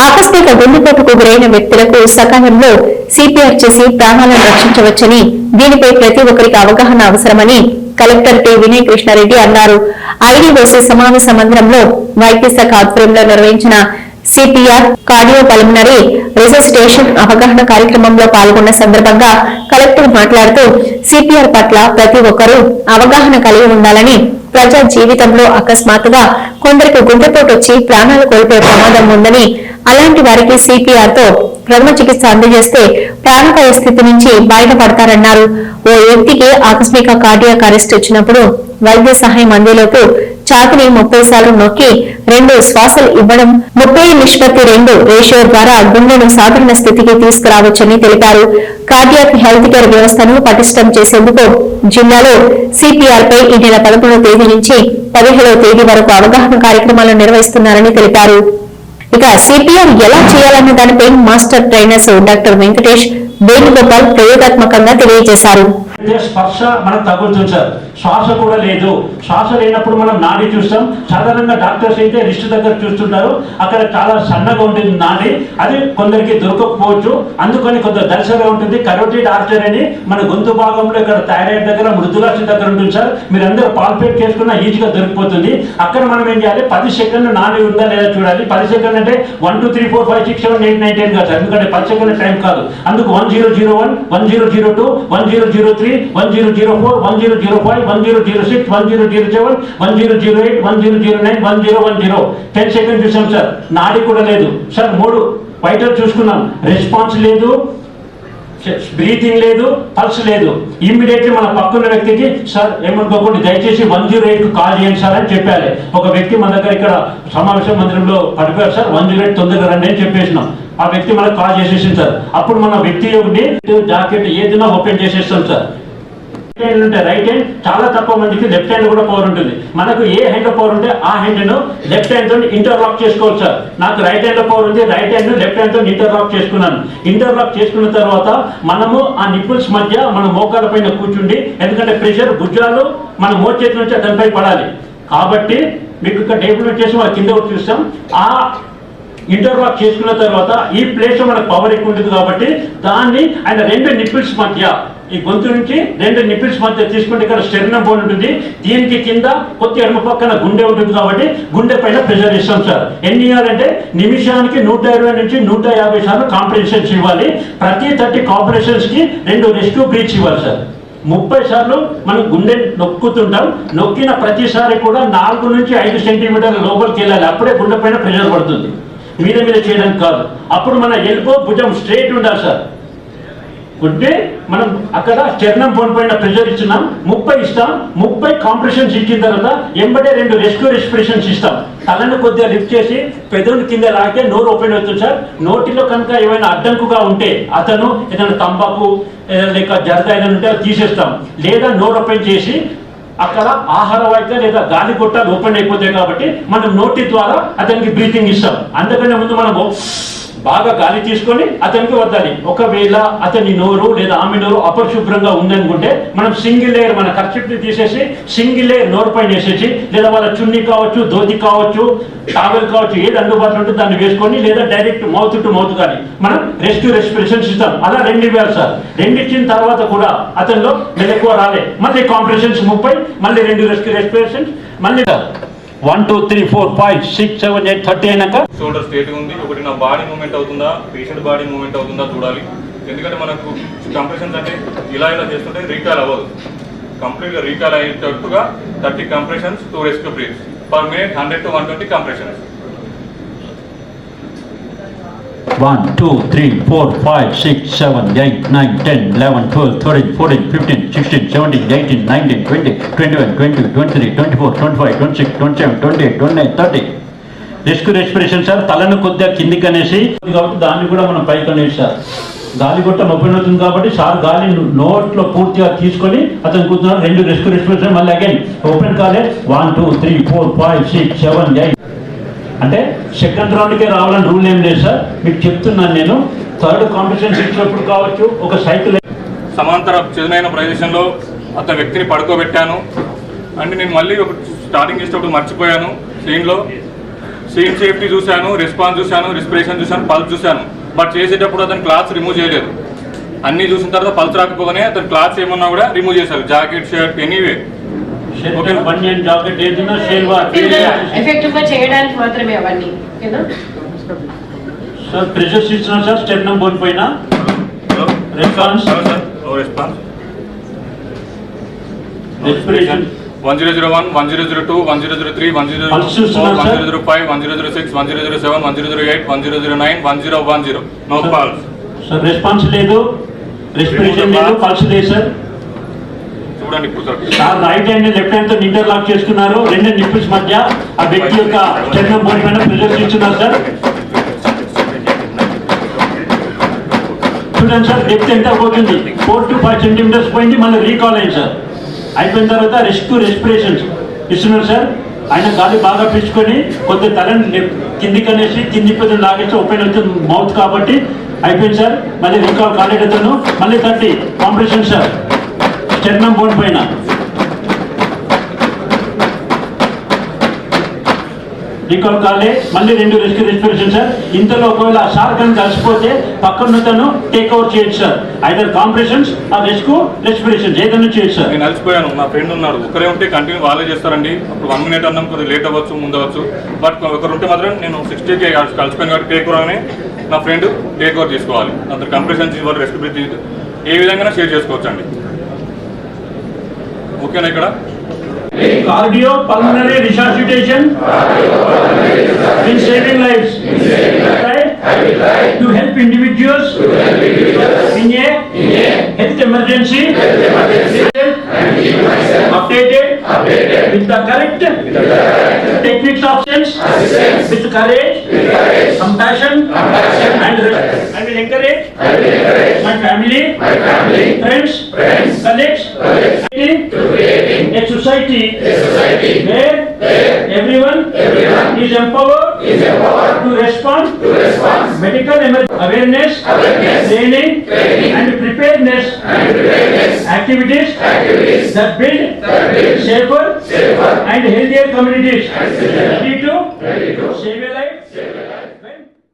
ఆకస్మిక గుండెపోటుకు గురైన వ్యక్తులకు సకాలంలో సిపిఆర్ చేసి ప్రాణాలను రక్షించవచ్చని, దీనిపై ప్రతి ఒక్కరికి అవగాహన అవసరమని కలెక్టర్ టి వినయ్ కృష్ణారెడ్డి అన్నారు. ఐడీఓసీ సమావేశ మందిరంలో వైద్య శాఖ ఆధ్వర్యంలో నిర్వహించిన సిపిఆర్ కార్డియో పల్మనరీ రిససిటేషన్ అవగాహన కార్యక్రమంలో పాల్గొన్న సందర్భంగా కలెక్టర్ మాట్లాడుతూ సిపిఆర్ పట్ల ప్రతి ఒక్కరూ అవగాహన కలిగి ఉండాలని, ప్రజా జీవితంలో అకస్మాత్తుగా కొందరికి గుండెపోటు వచ్చి ప్రాణాలు కోల్పోయే ప్రమాదం ఉందని, అలాంటి వారికి సిపిఆర్ తో ప్రథమ చికిత్స అందజేస్తే ప్రాణాపాయ స్థితి నుంచి బయటపడతారన్నారు. ఓ వ్యక్తికి ఆకస్మిక కార్డియాక్ అరెస్ట్ వచ్చినప్పుడు వైద్య సహాయం అందేలోపు ఛాతిని 30 సార్లు నొక్కి 2 శ్వాసలు ఇవ్వడం 30:2 రేషియో ద్వారా గుండెను సాధారణ స్థితికి తీసుకురావచ్చని తెలిపారు. కార్డియాక్ హెల్త్ కేర్ వ్యవస్థను పటిష్టం చేసేందుకు జిల్లాలో సిపిఆర్ పై ఈ నెల 11వ తేదీ నుంచి 17వ తేదీ వరకు అవగాహన కార్యక్రమాలు నిర్వహిస్తున్నారని తెలిపారు. ఇక సిపిఆర్ ఎలా చేయాలన్న దానిపై master trainers doctor Venkatesh, Venugopal ప్రయోగాత్మకంగా తెలియజేశారు. స్పర్శ మనకు తగులుతుంది సార్. శ్వాస కూడా లేదు. శ్వాస లేనప్పుడు మనం నాడి చూస్తాం. సాధారణంగా డాక్టర్స్ అయితే రిస్ట్ దగ్గర చూస్తుంటారు. అక్కడ చాలా సన్నగా ఉంటుంది నాడి. అది కొందరికి దొరకకపోవచ్చు. అందుకని కొంత దర్శగా ఉంటుంది. కరోటిడ్ ఆర్టరీ అని మన గొంతు భాగంలో ఇక్కడ థైరాయిడ్ దగ్గర, మృదులాక్షి దగ్గర ఉంటుంది సార్. మీరు అందరూ పాల్పేట్ చేసుకున్నా ఈజీగా దొరికిపోతుంది. అక్కడ మనం ఏం చేయాలి, 10 సెకండ్లు నాడి ఉందా లేదా చూడాలి. 10 సెకండ్ అంటే 1 2 3 4 5 6 7 8 9 10 కాదు సార్. ఎందుకంటే 10 సెకండ్ టైం కాదు. అందుకు 1001 1002 1003 1004 1005 1006 1007 1008 1009 1010 10 సెకండ్ చూసాం సార్. నాడి కూడా లేదు సార్. 3 వైటల్ చూసుకున్నాం. రెస్పాన్స్ లేదు, బ్రీతింగ్ లేదు, పల్స్ లేదు. ఇమ్మీడియట్లీ మన పక్కన వ్యక్తికి సార్ ఏమనుకోకుండా దయచేసి 108 కాల్ చేయండి సార్ అని చెప్పాలి. ఒక వ్యక్తి మన దగ్గర ఇక్కడ సమావేశ మందిరంలో పడిపోయారు సార్. 108 తొందరగా రండి అని చెప్పేసినాం. ఆ వ్యక్తి మనకు కాల్ చేసేసింది సార్. అప్పుడు మన వ్యక్తి జాకెట్ ఏదైనా ఓపెన్ చేసేస్తాం సార్. రైట్ హ్యాండ్ చాలా తక్కువ మందికి లెఫ్ట్ హ్యాండ్ కూడా పవర్ ఉంటుంది. మనకు ఏ హ్యాండ్ లో పవర్ ఉంటే ఆ హ్యాండ్ ను లెఫ్ట్ హ్యాండ్ తో ఇంటర్లాక్ చేసుకోవచ్చు సార్. నాకు రైట్ హ్యాండ్ లో పవర్ ఉంది. రైట్ హ్యాండ్ లెఫ్ట్ హ్యాండ్ తో ఇంటర్లాక్ చేసుకున్నాను. ఇంటర్లాక్ చేసుకున్న తర్వాత మనము ఆ నిప్పుల్స్ మధ్య మన మోకాల పైన కూర్చుండి, ఎందుకంటే ప్రెషర్ భుజాలు మన మోచేతి నుంచి అతనిపై పడాలి. కాబట్టి మీకు ఇక్కడ టేబుల్ వచ్చేసి మన కింద చూస్తాం. ఆ ఇంటర్లాక్ చేసుకున్న తర్వాత ఈ ప్లేస్ లో మనకు పవర్ ఎక్కువ ఉంటుంది కాబట్టి దాన్ని ఆయన 2 నిప్పుల్స్ మధ్య, ఈ గొంతు నుంచి 2 నిప్పుల్స్ మధ్య తీసుకుంటే ఇక్కడ స్టెర్నమ్ బోన్ ఉంటుంది. దీనికి కింద కొద్ది ఎడమ పక్కన గుండె ఉంటుంది కాబట్టి గుండె పైన ప్రెషర్ ఇస్తాం సార్. ఎన్ని ఇవ్వాలంటే నిమిషానికి 120 నుంచి 150 సార్లు కాంప్రెషన్స్ ఇవ్వాలి. ప్రతి 30 కాంప్రెషన్స్ కి 2 రెస్క్యూ బ్రీత్స్ ఇవ్వాలి సార్. 30 సార్లు మనం గుండె నొక్కుతుంటాం. నొక్కిన ప్రతిసారి కూడా 4 నుంచి 5 సెంటీమీటర్ల లోపలికి వెళ్ళాలి. అప్పుడే గుండె పైన ప్రెషర్ పడుతుంది. మీద చేయడానికి కాదు. అప్పుడు మన ఎల్బో భుజం స్ట్రైట్ ఉండాలి సార్. ఉంటే మనం అక్కడ చర్ణం బోన్ పైన ప్రెషర్ ఇస్తున్నాం. 30 ఇస్తాం. 30 కాంప్రెషన్స్ ఇచ్చిన తర్వాత ఎంబడే 2 రెస్క్యూ రెస్పిరేషన్స్ ఇస్తాం. తలను కొద్దిగా లిఫ్ట్ చేసి పెదవుని కింద లాగితే నోరు ఓపెన్ అవుతుంది సార్. నోటిలో కనుక ఏమైనా అడ్డంకుగా ఉంటే అతను ఏదైనా తంబాకు లేక జరద ఏదైనా ఉంటే తీసేస్తాం. లేదా నోరు ఓపెన్ చేసి అక్కడ ఆహార వాయిద్య లేదా గాలి గొట్టాలు ఓపెన్ అయిపోతాయి కాబట్టి మనం నోటి ద్వారా అతనికి బ్రీతింగ్ ఇస్తాం. అందుకనే ముందు మనము బాగా గాలి తీసుకొని అతనికి వద్దాలి. ఒకవేళ అతని నోరు లేదా ఆమె నోరు అపరిశుభ్రంగా ఉందనుకుంటే మనం సింగిల్ లేయర్ మన కర్చీఫ్ని తీసేసి సింగిల్ లేయర్ నోరు పైన వేసేసి, లేదా వాళ్ళ చున్నీ కావచ్చు, ధోతి కావచ్చు, టావెల్ కావచ్చు, ఏది అందుబాటులో ఉంటే దాన్ని వేసుకొని, లేదా డైరెక్ట్ మౌత్ టు మౌత్ కానీ మనం రెస్క్యూ రెస్పిరేషన్స్ ఇస్తాం. అలా 2 ఇవ్వాలి సార్. 2 ఇచ్చిన తర్వాత కూడా అతనిలో ఎక్కువ రాలే. మళ్ళీ కాంప్రెషన్స్ 30, మళ్ళీ 2 రెస్క్యూ రెస్పిరేషన్స్, మళ్ళీ 1 2 3 4 5 6 7 8 30 అయినాక షోల్డర్ స్ట్రేట్ ఉంది. ఒకటి నా బాడీ మూవ్మెంట్ అవుతుందా, పేషెంట్ బాడీ మూవ్మెంట్ అవుతుందా చూడాలి. ఎందుకంటే మనకు కంప్రెషన్స్ అంటే ఇలా చేస్తుంటే రీకాల్ అవ్వదు. కంప్లీట్గా రీకాల్ అయ్యేటట్టుగా 30 compressions, 2 rescue breaths per minute, 100 to 120 compressions. 1 2 3 4 5 6 7 8 9 10 11 12 13 14 15 16 17 18 19 20 21 22 23 24 25 26 27 28 29 30 rescue respiration sir. తలను కొద్దిగా కిందికి అనేసి కాబట్టి దాన్ని కూడా మనం పైకి అనేసి సార్. గాలి గొట్ట ఓపెన్ అవుతుంది కాబట్టి సార్ గాలి నోట్లో పూర్తిగా తీసుకొని అతను కూర్చున్నారు. 2 రెస్క్యూ రెస్పిరేషన్ మళ్ళీ అగైన్ ఓపెన్ కాలే. 1 2 3 4 5 6 7 8 అంటే సెకండ్ రౌండ్కే రావాలని రూల్ ఏం లేదు సార్. మీకు చెప్తున్నాను నేను. 3rd కాంపిటీషన్స్ ఇచ్చినప్పుడు కావచ్చు, ఒక సైకిల్ సమాంతర చదునైన ప్రదేశంలో అతని వ్యక్తిని పడుకోబెట్టాను. అంటే నేను మళ్ళీ ఒక స్టార్టింగ్ చేసేటప్పుడు మర్చిపోయాను. స్ట్రీమ్ సేఫ్టీ చూశాను, రెస్పాన్స్ చూశాను, రెస్పిరేషన్ చూశాను, పల్స్ చూశాను. బట్ చేసేటప్పుడు అతను క్లాత్స్ రిమూవ్ చేయలేదు. అన్నీ చూసిన తర్వాత పల్స్ రాకపోగానే అతను క్లాత్స్ ఏమన్నా కూడా రిమూవ్ చేశారు. జాకెట్, షర్ట్, ఎనీవే బనియన్, జాకెట్ ఏదైనా షేర్వార్ ఎఫెక్టివ్ గా చేయడానికి మాత్రమే అవన్నీ. ఓకేనా సార్? ప్రెషర్స్ ఇస్తున్నా సార్ స్టెప్ నెంబర్ పైన. Response respiration 1001, 1002, 1003, 1004, 1005, 1006, 1007, 1008, 1009, 1010. No pulse sir. Response లేదు, రెస్పిరేషన్ లేదు, పల్స్ లేదు సార్. చూడండి ఇప్పుడు sir right hand left hand తో ఇంటర్లాక్ చేసుకున్నారు. రెండు నిప్పుల్స్ మధ్య ఆ వ్యక్తి యొక్క స్టెప్ నెంబర్ పైన ప్రెషర్స్ ఇస్తున్నారు సార్. చూడండి సార్, డెప్త్ ఎంత పోతుంది? 4 to 5 సెంటీమీటర్స్ పోయింది. మళ్ళీ రీకాల్ అయింది సార్. అయిపోయిన తర్వాత రెస్పిరేషన్స్ ఇస్తున్నారు సార్. ఆయన గాలి బాగా పీల్చుకొని కొద్దిగా తలని కిందికి అనేసి కింది పెద్ద లాగేసి ఓపెన్ అవుతుంది మౌత్ కాబట్టి అయిపోయింది సార్. మళ్ళీ రీకాల్ కాలేటతను మళ్ళీ 30 కాంప్రెషన్ సార్ స్టెర్నమ్ బోన్ పైన. రీకాల్ కాలే, మళ్ళీ 2 రెస్పిరేషన్ సార్. ఇంతలో ఒకవేళ షార్క్ అని కలిసిపోతే పక్కన తను టేక్ ఓవర్ చేయొచ్చు సార్. ఐదర్ కాంప్రెషన్స్ ఆ రెస్పిరేషన్స్ ఏదైనా చేయొచ్చు సార్. నేను అలసిపోయాను, నా ఫ్రెండ్ ఉన్నాడు, ఒకరే ఉంటే కంటిన్యూ వాళ్ళే చేస్తారండి. అప్పుడు 1 minute అన్నాం, కొద్దిగా లేట్ అవ్వచ్చు, ముందవచ్చు. బట్ ఒకరు ఉంటే మాత్రం నేను 60కి కలిసిపోయాను కాబట్టి టేక్ ఓవర్ అని నా ఫ్రెండ్ టేక్ ఓవర్ తీసుకోవాలి. అందరు కంప్రెషన్స్ ఇవ్వాలి, రెస్పిరేషన్ ఏ విధంగా షేర్ చేసుకోవచ్చు అండి. ఓకేనా? ఇక్కడ cardio pulmonary resuscitation in saving lives. To help individuals in a health emergency, updated with the correct techniques, options, with courage, compassion, and respect. I will encourage my family, friends, colleagues to create a society where everyone is empowered to respond medical awareness, training and preparedness activities that build safer and healthier communities. Ready to save a life.